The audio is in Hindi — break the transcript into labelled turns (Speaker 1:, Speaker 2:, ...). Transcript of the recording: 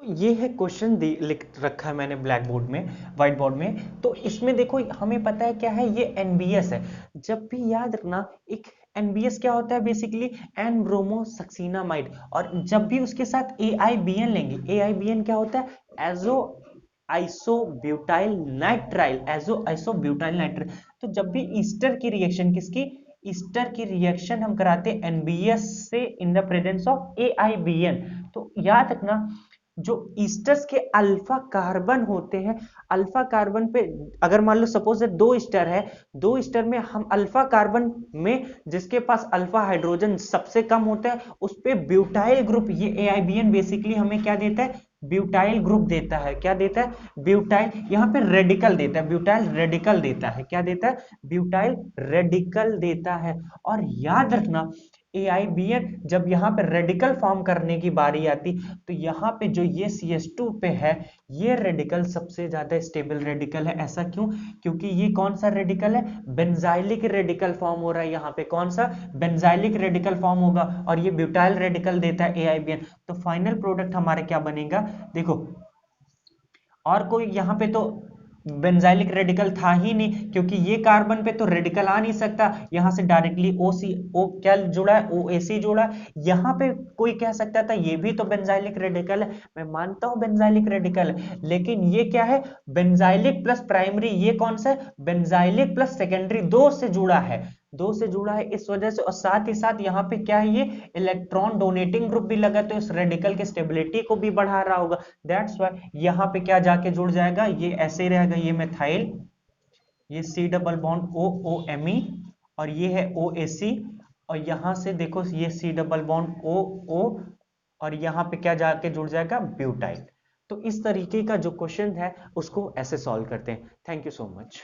Speaker 1: ये है क्वेश्चन लिख रखा है मैंने ब्लैक बोर्ड में, व्हाइट बोर्ड में। तो इसमें देखो हमें पता है क्या है, ये एनबीएस है। जब भी याद रखना, एक एनबीएस क्या होता है बेसिकली, एन ब्रोमो सक्सीनामाइड, और जब भी उसके साथ एआईबीएन लेंगे, एआईबीएन क्या होता है, azo isobutyl nitrile, azo isobutyl nitrile. तो जब भी ईस्टर की रिएक्शन, किसकी, ईस्टर की रिएक्शन हम कराते हैं एनबीएस से इन द प्रेजेंस ऑफ एआईबीएन। तो याद रखना, जो ईस्टर्स के अल्फा कार्बन होते हैं, अल्फा कार्बन पे अगर मान लो सपोज है दो ईस्टर है, दो ईस्टर में हम अल्फा कार्बन में जिसके पास अल्फा हाइड्रोजन सबसे कम होता है उस पे ब्यूटाइल ग्रुप, ये एआईबीएन बेसिकली हमें क्या देता है, ब्यूटाइल ग्रुप देता है। क्या देता है, ब्यूटाइल, यहाँ पे रेडिकल देता है, ब्यूटाइल रेडिकल देता है। क्या देता है, ब्यूटाइल रेडिकल देता है। और याद रखना, एआईबीएन जब यहाँ पे रेडिकल फॉर्म करने की बारी आती, तो यहाँ पे जो ये CH2 पे है, ये रेडिकल सबसे ज्यादा स्टेबल रेडिकल है। ऐसा क्यों, क्योंकि ये कौन सा रेडिकल है, बेंजाइलिक रेडिकल फॉर्म हो रहा है यहाँ पे, कौन सा, बेंजाइलिक रेडिकल फॉर्म होगा, और ये ब्यूटाइल रेडिकल देता है एआईबीएन। तो फाइनल प्रोडक्ट हमारे क्या बनेगा, देखो, और कोई यहाँ पे तो बेंजाइलिक रेडिकल था ही नहीं, क्योंकि ये कार्बन पे तो रेडिकल आ नहीं सकता, यहां से डायरेक्टली ओ सी ओ क्या जुड़ा है, ओ ए सी जुड़ा है। यहाँ पे कोई कह सकता था ये भी तो बेंजाइलिक रेडिकल है, मैं मानता हूं बेंजाइलिक रेडिकल है, लेकिन ये क्या है, बेंजाइलिक प्लस प्राइमरी, ये कौन सा है, बेंजाइलिक प्लस सेकेंडरी, दो से जुड़ा है, दो से जुड़ा है इस वजह से। और साथ ही साथ यहाँ पे क्या है, ये इलेक्ट्रॉन डोनेटिंग ग्रुप भी लगा, तो इस रेडिकल के स्टेबिलिटी को भी बढ़ा रहा होगा। दैट्स वाई यहाँ पे क्या जाके जुड़ जाएगा, ये ऐसे ही रहेगा, ये मिथाइल, ये C double bond O O M E, और ये है O A C, और यहां से देखो ये C double bond O O, और यहाँ पे क्या जाके जुड़ जाएगा, ब्यूटाइल। तो इस तरीके का जो क्वेश्चन है उसको ऐसे सॉल्व करते हैं। Thank you so much.